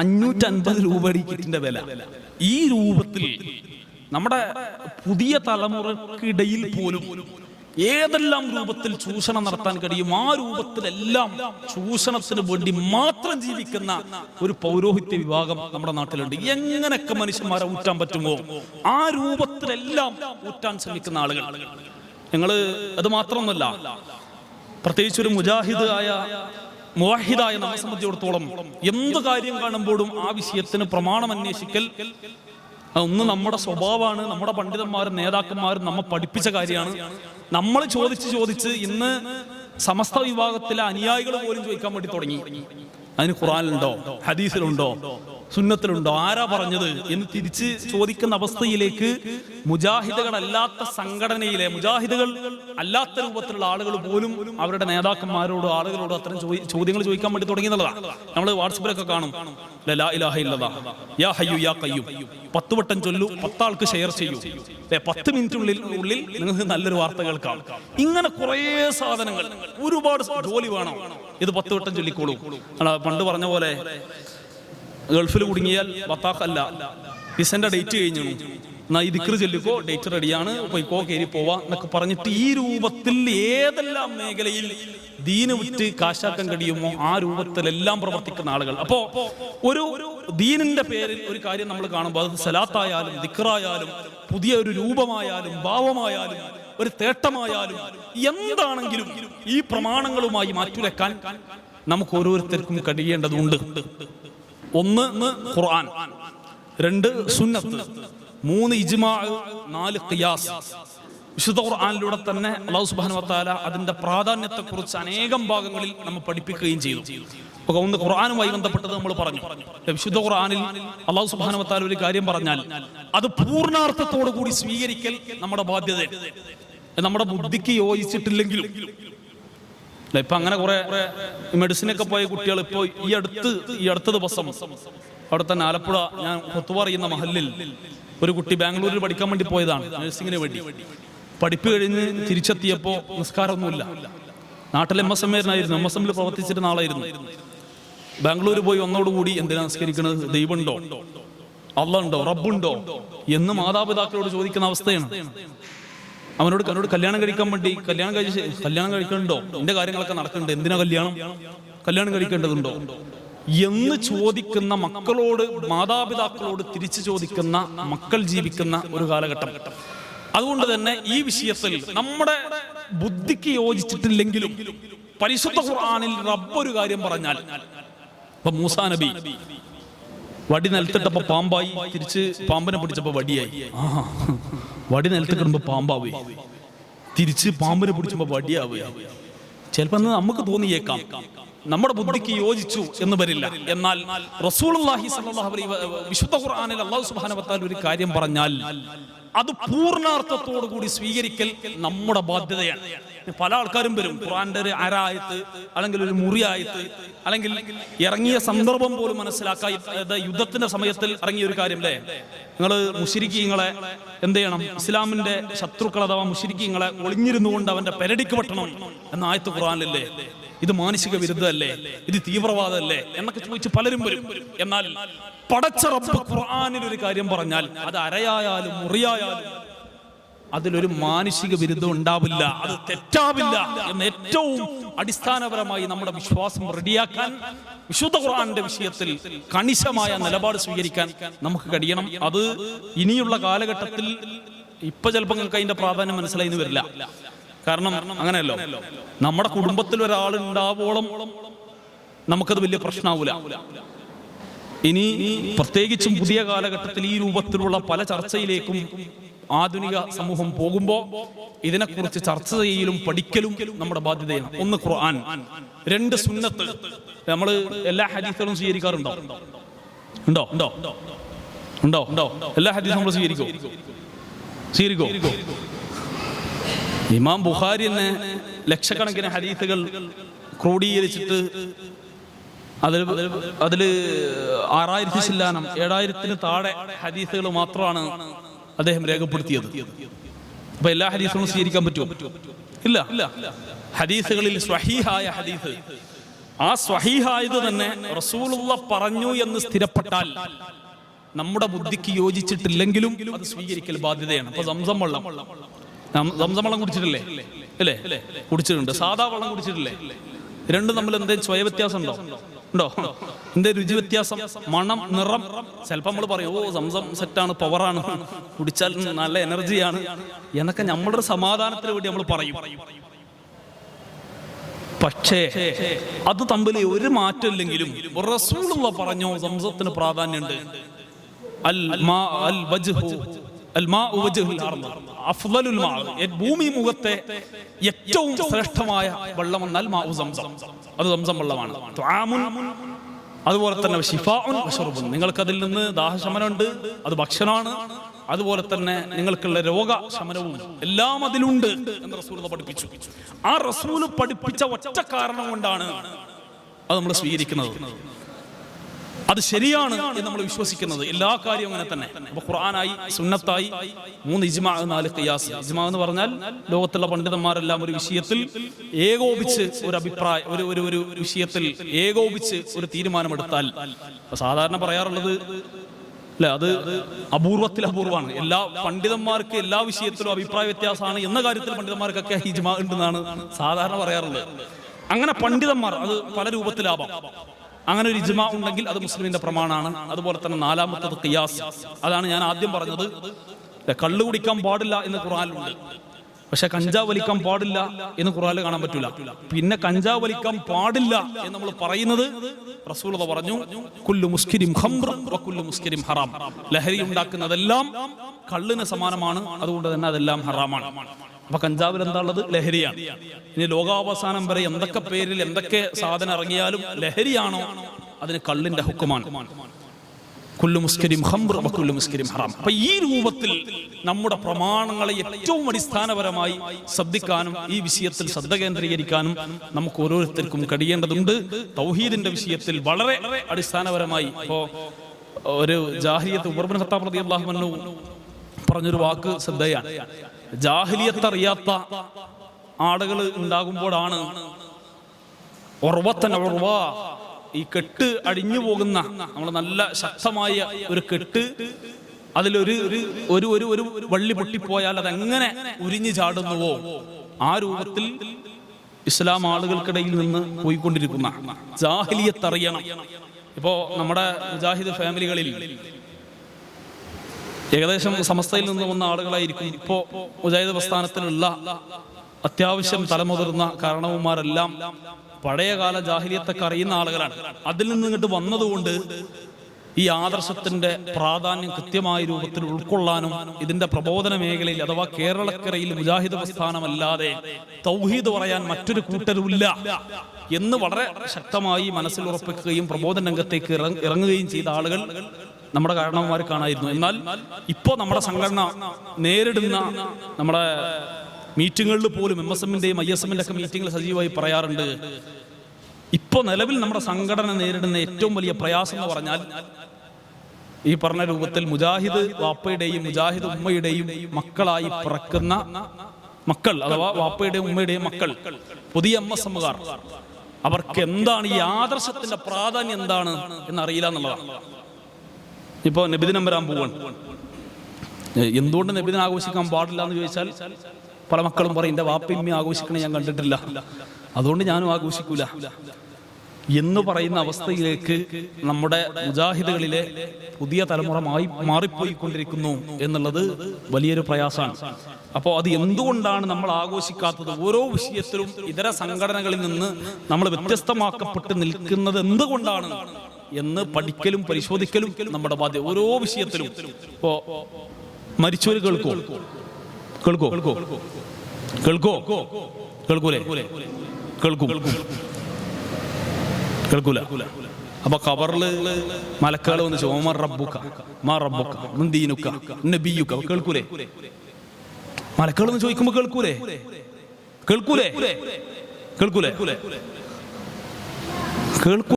550 രൂപ കിറ്റിന്റെ വില. ഈ രൂപത്തിൽ നമ്മുടെ പുതിയ തലമുറക്കിടയിൽ പോലും ഏതെല്ലാം രൂപത്തിൽ ചൂഷണം നടത്താൻ കഴിയും, ആ രൂപത്തിലെല്ലാം ചൂഷണത്തിന് വേണ്ടി മാത്രം ജീവിക്കുന്ന ഒരു പൗരോഹിത്യ വിഭാഗം നമ്മുടെ നാട്ടിലുണ്ട്. എങ്ങനെയൊക്കെ മനുഷ്യന്മാരെ ഊറ്റാൻ പറ്റുമോ ആ രൂപത്തിലെല്ലാം ഊറ്റാൻ ശ്രമിക്കുന്ന ആളുകൾ. ഞങ്ങള് അത് മാത്രമൊന്നുമല്ല, പ്രത്യേകിച്ച് ഒരു മുവാഹിദായ നമ്മെ സംബന്ധിച്ചിടത്തോളം എന്ത് കാര്യം കാണുമ്പോഴും ആ വിഷയത്തിന് പ്രമാണം അന്വേഷിക്കൽ ഒന്ന് നമ്മുടെ സ്വഭാവമാണ്. നമ്മുടെ പണ്ഡിതന്മാരും നേതാക്കന്മാരും നമ്മെ പഠിപ്പിച്ച കാര്യമാണ്. നമ്മൾ ചോദിച്ച് ഇന്ന് സമസ്ത വിഭാഗത്തിലെ അനുയായികൾ പോലും ചോദിക്കാൻ വേണ്ടി തുടങ്ങി, അതിന് ഖുർആനിലുണ്ടോ, ഹദീസിലുണ്ടോ, സുന്നത്തിലുണ്ടോ, ആരാ പറഞ്ഞത് എന്ന് തിരിച്ച് ചോദിക്കുന്ന അവസ്ഥയിലേക്ക് മുജാഹിദുകളല്ലാത്ത സംഘടനയിലെ മുജാഹിദുകൾ അല്ലാത്ത രൂപത്തിലുള്ള ആളുകൾ പോലും അവരുടെ നേതാക്കന്മാരോട് ആളുകളോട് അത്തരം ചോദ്യങ്ങൾ ചോദിക്കാൻ വേണ്ടി തുടങ്ങിയെന്നുള്ളതാണ്. നമ്മൾ വാട്സപ്പിലൊക്കെ കാണും, ലാ ഇലാഹ ഇല്ലല്ലാഹ് യാ ഹയ്യു യാ ഖയ്യൂം 10 വട്ടം ചൊല്ലു, 10 ആൾക്ക് ഷെയർ ചെയ്യൂ, 10 മിനിറ്റിനുള്ളിൽ നിങ്ങൾക്ക് നല്ലൊരു വാർത്ത കേൾക്കാം. ഇങ്ങനെ കുറേ സാധനങ്ങൾ, ഒരുപാട് ജോലി വേണം, ഇത് 10 വട്ടം ചൊല്ലിക്കോളൂ. പണ്ട് പറഞ്ഞ പോലെ ഗൾഫിൽ കുടുങ്ങിയാൽ ബത്താഖല്ല, വിസന്റെ ഡേറ്റ് കഴിഞ്ഞു, എന്നാ ഈ ദിക്ർ ചൊല്ലിക്കോ, ഡേറ്റ് റെഡിയാണ്, പോയിക്കോ, കയറി പോവാ എന്നൊക്കെ പറഞ്ഞിട്ട് ഈ രൂപത്തിൽ ഏതെല്ലാം മേഖലയിൽ ദീന് വിറ്റ് കാശാക്കാൻ കഴിയുമോ ആ രൂപത്തിലെല്ലാം പ്രവർത്തിക്കുന്ന ആളുകൾ. അപ്പോ ഒരു ദീനിന്റെ പേരിൽ ഒരു കാര്യം നമ്മൾ കാണുമ്പോൾ അത് സലാത്തായാലും ദിക്റായാലും പുതിയ ഒരു രൂപമായാലും ഭാവമായാലും ഒരു തേട്ടമായാലും എന്താണെങ്കിലും ഈ പ്രമാണങ്ങളുമായി മാറ്റുരക്കാൻ നമുക്ക് ഓരോരുത്തർക്കും കഴിയേണ്ടതുണ്ട്. 1 ഖുർആൻ, 2 സുന്നത്ത്, 3 ഇജ്മാ, 4 ഖിയാസ്. വിശുദ്ധ ഖുർആനിലൂടെ തന്നെ അല്ലാഹു സുബ്ഹാനഹു വ തആല അതിന്റെ പ്രാധാന്യത്തെക്കുറിച്ച് അനേകം ഭാഗങ്ങളിൽ നമ്മൾ പഠിപ്പിക്കുകയും ചെയ്തു. അപ്പോൾ 1 ഖുർആനുമായി ബന്ധപ്പെട്ടത് നമ്മൾ പറഞ്ഞു. വിശുദ്ധ ഖുർആനിൽ അല്ലാഹു സുബ്ഹാനഹു വ തആല ഒരു കാര്യം പറഞ്ഞാൽ അത് പൂർണ്ണാർത്ഥത്തോടു കൂടി സ്വീകരിക്കൽ നമ്മുടെ ബാധ്യത. നമ്മുടെ ബുദ്ധിക്ക് യോജിച്ചിട്ടില്ലെങ്കിലും ഇപ്പൊ അങ്ങനെ കുറെ മെഡിസിനൊക്കെ പോയ കുട്ടികൾ ഇപ്പോൾ ഈ അടുത്ത ദിവസം അവിടെ തന്നെ ആലപ്പുഴ ഞാൻ കൊത്തുവ അറിയുന്ന മഹലിൽ ഒരു കുട്ടി ബാംഗ്ലൂരിൽ പഠിക്കാൻ വേണ്ടി പോയതാണ്, നഴ്സിംഗിന് വേണ്ടി. പഠിപ്പ് കഴിഞ്ഞ് തിരിച്ചെത്തിയപ്പോ നിസ്കാരമൊന്നുമില്ല. നാട്ടിൽ MSM ആയിരുന്നു, MSM പ്രവർത്തിച്ചിരുന്ന ആളായിരുന്നു. ബാംഗ്ലൂർ പോയി വന്നോടുകൂടി എന്തിനാ നിസ്കരിക്കുന്നത്, ദൈവമുണ്ടോ, അല്ലാഹ് ഉണ്ടോ, റബ്ബുണ്ടോ എന്ന് മാതാപിതാക്കളോട് ചോദിക്കുന്ന അവസ്ഥയാണ്. അവനോട് കല്യാണം കഴിക്കാൻ വേണ്ടി കല്യാണം കഴിക്കണ്ടോ, എന്റെ കാര്യങ്ങളൊക്കെ നടക്കുന്നുണ്ട്, എന്തിനാ കല്യാണം കഴിക്കേണ്ടതുണ്ടോ എന്ന് ചോദിക്കുന്ന മക്കളോട്, മാതാപിതാക്കളോട് തിരിച്ചു ചോദിക്കുന്ന മക്കൾ ജീവിക്കുന്ന ഒരു കാലഘട്ടം. അതുകൊണ്ട് തന്നെ ഈ വിഷയത്തിൽ നമ്മുടെ ബുദ്ധിക്ക് യോജിച്ചിട്ടില്ലെങ്കിലും പരിശുദ്ധ ഖുർആനിൽ റബ്ബ് ഒരു കാര്യം പറഞ്ഞാൽ, ഇപ്പൊ മൂസാ നബി വടി നിലത്തിട്ടപ്പോ പാമ്പായി, തിരിച്ച് പാമ്പിനെ പിടിച്ചപ്പോ വടിയായി. വടി നിലത്ത് കിടുമ്പോ പാമ്പാവേ, തിരിച്ച് പാമ്പിനെ പിടിച്ചപ്പോ വടിയാവേ. ചിലപ്പോ നമുക്ക് തോന്നിയേക്കാം നമ്മുടെ ബുദ്ധിക്ക് യോജിച്ചു എന്ന് വരില്ല. എന്നാൽ റസൂലുള്ളാഹി സ്വല്ലല്ലാഹു അലൈഹി വിശുദ്ധ ഖുർആനിൽ അല്ലാഹു സുബ്ഹാനഹു വ തആല ഒരു കാര്യം പറഞ്ഞാൽ അത് പൂർണ്ണാർത്ഥത്തോടു കൂടി സ്വീകരിക്കൽ നമ്മുടെ ബാധ്യതയാണ്. പല ആൾക്കാരും വരും, ഖുർആന്റെ ഒരു അരായത്ത് അല്ലെങ്കിൽ ഒരു മുറിയായത്ത് അല്ലെങ്കിൽ ഇറങ്ങിയ സന്ദർഭം പോലും മനസ്സിലാക്കാതെ യുദ്ധത്തിന്റെ സമയത്തിൽ ഇറങ്ങിയ ഒരു കാര്യം, അല്ലേ, നിങ്ങൾ മുശ്രിക്കീങ്ങളെ എന്ത് ചെയ്യണം, ഇസ്ലാമിന്റെ ശത്രുക്കൾ അഥവാ മുശ്രിക്കീങ്ങളെ ഒളിഞ്ഞിരുന്നു കൊണ്ട് അവന്റെ പെരടിക്ക് വെട്ടണം എന്ന ആയത്ത് ഖുർആനിലല്ലേ, ഇത് മാനുഷിക വിരുദ്ധമല്ലേ, ഇത് തീവ്രവാദമല്ലേ എന്നൊക്കെ ചോദിച്ച് പലരും വരും. എന്നാൽ പടച്ച റബ്ബ് ഖുർആനിൽ ഒരു കാര്യം പറഞ്ഞാൽ അത് അരയായാലും മുറിയായാലും അതിലൊരു മാനുഷിക വിരുദ്ധം ഉണ്ടാവില്ല, അത് തെറ്റാവില്ല എന്ന് ഏറ്റവും അടിസ്ഥാനപരമായി നമ്മുടെ വിശ്വാസം റെഡിയാക്കാൻ വിശുദ്ധ ഖുർആന്റെ വിഷയത്തിൽ കണിശമായ നിലപാട് സ്വീകരിക്കാൻ നമുക്ക് കഴിയണം. അത് ഇനിയുള്ള കാലഘട്ടത്തിൽ ഇപ്പൊ ചിലപ്പോൾ നിങ്ങൾക്ക് അതിന്റെ പ്രാധാന്യം മനസ്സിലായിന്ന് വരില്ല. കാരണം അങ്ങനെയല്ലോ, നമ്മുടെ കുടുംബത്തിൽ ഒരാളുണ്ടാവോളം നമുക്കത് വലിയ പ്രശ്നമാവൂല. ഇനി പ്രത്യേകിച്ചും പുതിയ കാലഘട്ടത്തിൽ ഈ രൂപത്തിലുള്ള പല ചർച്ചയിലേക്കും ആധുനിക സമൂഹം പോകുമ്പോൾ ഇതിനെക്കുറിച്ച് ചർച്ച ചെയ്യലും പഠിക്കലും നമ്മുടെ ബാധ്യതയാണ്. 1 ഖുർആൻ, 2 സുന്നത്ത്. നമ്മൾ എല്ലാ ഹദീസുകളും സ്വീകരിക്കാറുണ്ടോ? ഉണ്ടോ? എല്ലാ ഹദീസും നമ്മൾ സ്വീകരിക്കോ? ഇമാം ബുഖാരി തന്നെ ലക്ഷക്കണക്കിന് ഹദീസുകൾ ക്രോഡീകരിച്ചിട്ട് അതില് 6000 ശില്ലാനം 7000 താഴെ ഹദീസുകൾ മാത്രമാണ് അദ്ദേഹം രേഖപ്പെടുത്തിയത്. അപ്പൊ എല്ലാ ഹദീസുകളും സ്വീകരിക്കാൻ പറ്റുമോ? ഇല്ല. ഹദീസുകളിൽ സ്വഹീഹായ ഹദീസ് ആ സ്വഹീഹായത് തന്നെ റസൂലുള്ള പറഞ്ഞു എന്ന് സ്ഥിരപ്പെട്ടാൽ നമ്മുടെ ബുദ്ധിക്ക് യോജിച്ചിട്ടില്ലെങ്കിലും അത് സ്വീകരിക്കൽ ബാധ്യതയാണ്. അപ്പൊ സംസം വെള്ളം കുടിച്ചിട്ടില്ലേ? അല്ലേ? കുടിച്ചിട്ടുണ്ട്. സാധാ വെള്ളം കുടിച്ചിട്ടില്ലേ? രണ്ടും തമ്മിൽ എന്തെങ്കിലും സ്വയ വ്യത്യാസം ഉണ്ടോ? എന്തേ രുചി വ്യത്യാസം, മണം, നിറം? ചിലപ്പോൾ നമ്മൾ പറയും, ഓ സംസം സെറ്റാണ്, പവറാണ്, കുടിച്ചാൽ നല്ല എനർജിയാണ് എന്നൊക്കെ നമ്മുടെ സമാധാനത്തിന് വേണ്ടി നമ്മൾ പറയും. പക്ഷേ അത് തമ്മിൽ ഒരു മാറ്റമില്ലെങ്കിലും റസൂലുള്ള പറഞ്ഞോ സംസത്തിന് പ്രാധാന്യമുണ്ട്. ഭൂമി മുഖത്തെ ഏറ്റവും ശ്രേഷ്ഠമായ വെള്ളം എന്നാൽ മാഉ സംസം, അത് സംസം വെള്ളമാണ്. അതുപോലെ തന്നെ ശിഫാഉൻ വശറുബുൻ, നിങ്ങൾക്ക് അതിൽ നിന്ന് ദാഹശമനമുണ്ട്, അത് ഭക്ഷണമാണ്. അതുപോലെ തന്നെ നിങ്ങൾക്കുള്ള രോഗശമനവും എല്ലാം അതിലുണ്ട് എന്ന് റസൂൽ പഠിപ്പിച്ചു. ആ റസൂല് പഠിപ്പിച്ച ഒറ്റ കാരണം കൊണ്ടാണ് അത് നമ്മൾ സ്വീകരിക്കുന്നത്. അത് ശരിയാണ് എന്ന് നമ്മൾ വിശ്വസിക്കുന്നത്. എല്ലാ കാര്യവും അങ്ങനെ തന്നെ. അപ്പൊ ഖുർആനായി, സുന്നത്തായി, 3 ഇജ്മാ, 4 ഖിയാസ്. ഇജ്മാ എന്ന് പറഞ്ഞാൽ ലോകത്തുള്ള പണ്ഡിതന്മാരെല്ലാം ഒരു വിഷയത്തിൽ ഏകോപിച്ച് ഒരു അഭിപ്രായം, ഒരു വിഷയത്തിൽ ഏകോപിച്ച് ഒരു തീരുമാനമെടുത്താൽ, സാധാരണ പറയാറുള്ളത് അല്ലെ, അത് അപൂർവത്തിൽ അപൂർവമാണ്. എല്ലാ പണ്ഡിതന്മാർക്ക് എല്ലാ വിഷയത്തിലും അഭിപ്രായ വ്യത്യാസമാണ് എന്ന കാര്യത്തിൽ പണ്ഡിതന്മാർക്കൊക്കെ ഇജ്മാ ഉണ്ടെന്നാണ് സാധാരണ പറയാറുള്ളത്. അങ്ങനെ പണ്ഡിതന്മാർ അത് പല രൂപത്തിലാവാം. അങ്ങനെ ഒരു ഇജ്മാ ഉണ്ടെങ്കിൽ അത് മുസ്ലിമിന്റെ പ്രമാണമാണ്. അതുപോലെ തന്നെ 4-മത്തത് ഖിയാസ്. അതാണ് ഞാൻ ആദ്യം പറഞ്ഞത്. കള്ളു കുടിക്കാൻ പാടില്ല എന്ന് ഖുർആനിലുണ്ട്, പക്ഷെ കഞ്ചാവ് വലിക്കാൻ പാടില്ല എന്ന് ഖുർആനിൽ കാണാൻ പറ്റൂല. പിന്നെ കഞ്ചാവ് വലിക്കാൻ പാടില്ല എന്ന് നമ്മൾ പറയുന്നത് റസൂലുള്ളാഹി പറഞ്ഞു, കുല്ലു മുസ്കിരിൻ ഖംർ വ കുല്ലു മുസ്കിരിൻ ഹറാം. ലഹരി ഉണ്ടാക്കുന്നതെല്ലാം കള്ളിന് സമാനമാണ്, അതുകൊണ്ട് തന്നെ അതെല്ലാം ഹറാമാണ്. അപ്പൊ കഞ്ചാവിൽ എന്താ ഉള്ളത്? ലഹരിയാണ്. ഇനി ലോകാവസാനം വരെ എന്തൊക്കെ പേരിൽ എന്തൊക്കെ സാധനം ഇറങ്ങിയാലും ലഹരിയാണോ, അതിന് കള്ളിന്റെ ഹുക്കുമാണ്. കുല്ലു മുസ്കിരിൻ ഖംർ വ കുല്ലു മുസ്കിരിൻ ഹറാം. അപ്പൊ ഈ രൂപത്തിൽ നമ്മുടെ പ്രമാണങ്ങളെ ഏറ്റവും അടിസ്ഥാനപരമായി ശ്രദ്ധിക്കാനും ഈ വിഷയത്തിൽ ശ്രദ്ധ കേന്ദ്രീകരിക്കാനും നമുക്ക് ഓരോരുത്തർക്കും കഴിയേണ്ടതുണ്ട്. തൗഹീദിന്റെ വിഷയത്തിൽ വളരെ അടിസ്ഥാനപരമായി ഇപ്പോ ഒരു ജാഹിലിയത്ത്, ഉമർ ഇബ്നു ഖത്താബ് റളിയല്ലാഹു അൻഹു പറഞ്ഞൊരു വാക്ക് ശ്രദ്ധയാണ്. ജാഹിലിയത്ത് അറിയാത്ത ആളുകൾ ഉണ്ടാകുമ്പോഴാണ് ഈ കെട്ട് അടിഞ്ഞു പോകുന്ന, നമ്മൾ നല്ല ശക്തമായ ഒരു കെട്ട്, അതിലൊരു ഒരു ഒരു വള്ളി പൊട്ടിപ്പോയാൽ അതെങ്ങനെ ഉരിഞ്ഞു ചാടുന്നുവോ ആ രൂപത്തിൽ ഇസ്ലാം ആളുകൾക്കിടയിൽ നിന്ന് പോയിക്കൊണ്ടിരിക്കുന്ന ജാഹിലിയത്ത് അറിയണം. ഇപ്പോ നമ്മുടെ മുജാഹിദ് ഫാമിലികളിൽ ഏകദേശം സമസ്തയിൽ നിന്ന് വന്ന ആളുകളായിരിക്കും ഇപ്പോ മുജാഹിദ് പ്രസ്ഥാനത്തിലുള്ള അത്യാവശ്യം തലമുതിർന്ന കാരണവന്മാരെല്ലാം പഴയകാല ജാഹിലിയത്തൊക്കെ അറിയുന്ന ആളുകളാണ്. അതിൽ നിന്ന് ഇങ്ങോട്ട് വന്നതുകൊണ്ട് ഈ ആദർശത്തിന്റെ പ്രാധാന്യം കൃത്യമായ രൂപത്തിൽ ഉൾക്കൊള്ളാനും ഇതിന്റെ പ്രബോധന മേഖലയിൽ അഥവാ കേരളക്കരയിൽ മുജാഹിദ് പ്രസ്ഥാനമല്ലാതെ തൗഹീദ് പറയാൻ മറ്റൊരു കൂട്ടരുമില്ല എന്ന് വളരെ ശക്തമായി മനസ്സിൽ ഉറപ്പിക്കുകയും പ്രബോധന രംഗത്തേക്ക് ഇറങ്ങുകയും ചെയ്ത ആളുകൾ നമ്മുടെ കാരണവന്മാർ കാണായിരുന്നു. എന്നാൽ ഇപ്പോ നമ്മുടെ സംഘടന നേരിടുന്ന നമ്മുടെ മീറ്റിങ്ങുകളിൽ പോലും MSM-ന്റെയും ISM-ന്റെ ഒക്കെ മീറ്റിംഗിൽ സജീവമായി പറയാറുണ്ട്, ഇപ്പോ നിലവിൽ നമ്മുടെ സംഘടന നേരിടുന്ന ഏറ്റവും വലിയ പ്രയാസം എന്ന് പറഞ്ഞാൽ ഈ പറഞ്ഞ രൂപത്തിൽ മുജാഹിദ് വാപ്പയുടെയും മുജാഹിദ് ഉമ്മയുടെയും മക്കളായി പിറക്കുന്ന മക്കൾ, അഥവാ വാപ്പയുടെയും ഉമ്മയുടെയും മക്കൾ, പുതിയ MSM-കാർ, അവർക്ക് എന്താണ് ഈ ആദർശത്തിന്റെ പ്രാധാന്യം എന്താണ് എന്നറിയില്ല എന്നുള്ളതാണ്. ഇപ്പോ നബിദിനം വരാൻ പോവാണ്. എന്തുകൊണ്ട് നബിദിനം ആഘോഷിക്കാൻ പാടില്ല എന്ന് ചോദിച്ചാൽ പല മക്കളും പറയും, എന്റെ വാപ്പയമ്മ ആഘോഷിക്കണേ ഞാൻ കണ്ടിട്ടില്ല, അതുകൊണ്ട് ഞാനും ആഘോഷിക്കൂല എന്ന് പറയുന്ന അവസ്ഥയിലേക്ക് നമ്മുടെ മുജാഹിദുകളിലെ പുതിയ തലമുറ മാറിപ്പോയിക്കൊണ്ടിരിക്കുന്നു എന്നുള്ളത് വലിയൊരു പ്രയാസമാണ്. അപ്പോൾ അത് എന്തുകൊണ്ടാണ് നമ്മൾ ആഘോഷിക്കാത്തത്? ഓരോ വിഷയത്തിലും ഇതര സംഘടനകളിൽ നിന്ന് നമ്മൾ വ്യത്യസ്തമാക്കപ്പെട്ട് നിൽക്കുന്നത് എന്തുകൊണ്ടാണ് എന്ന് പഠിക്കലും പരിശോധിക്കലും നമ്മുടെ ബാധ്യത. ഓരോ വിഷയത്തിലും ഇപ്പോ മരിച്ചവര് കേൾക്കോ? കേൾക്കൂലേ? കേൾക്കൂല. അപ്പൊ ഖബറില് മലക്കുകൾ വന്ന് ചോദിക്കും, കേൾക്കൂലേ? മലക്കുകൾ ഒന്ന് ചോദിക്കുമ്പോ കേൾക്കൂലേ? കേൾക്കൂലേ?